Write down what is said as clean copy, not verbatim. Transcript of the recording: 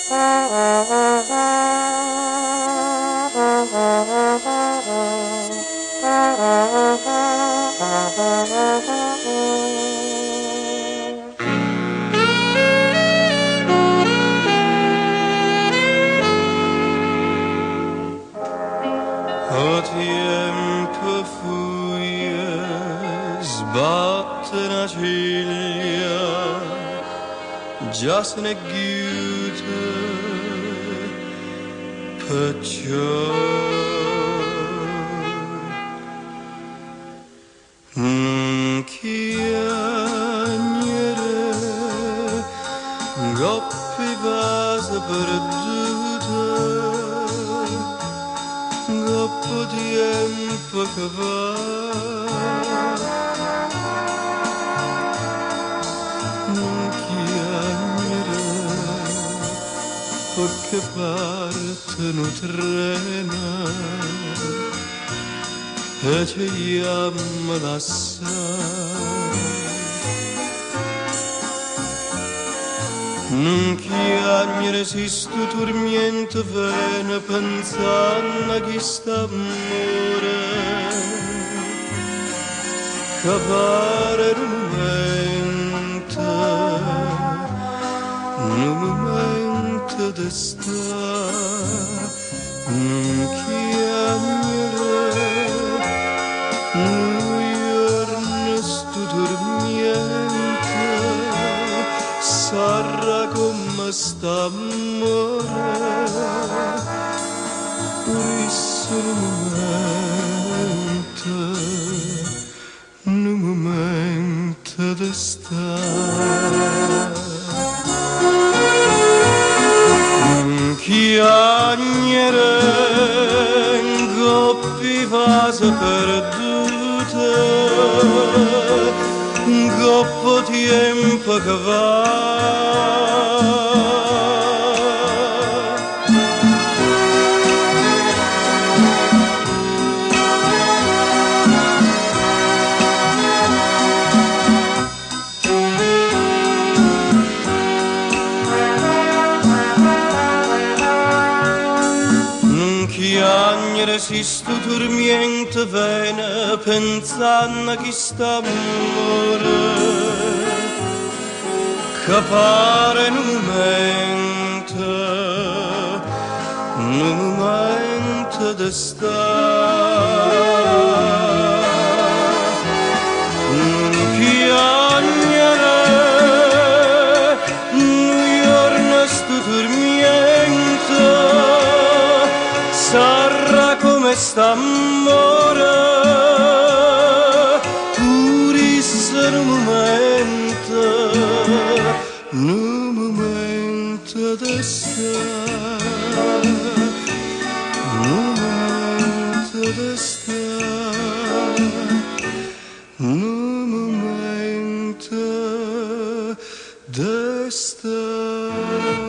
O tempo fui sbatte una ciglia, già se ne chiude, perciò chiagnere goppi vase perdute, troppo tempo che va, non chiamere perché parte un treno e ci chiama l'assai. Non chiagnere si sto tormento vene pensando a chi sta amore che pare un momento di sta. Non chiagnere un giorno sto tormento sarà come sta amore, purissimo un momento di stare. Chiagnere in coppi vase perdute, un coppo tempo che va. Chiagnere si sto tormento vene pensando a chi sta amore che pare un momento di stare. Chiagnere un giorno sto tormento sarà come sta amore, purissimo un momento di stare, un momento di stare, un momento di stare.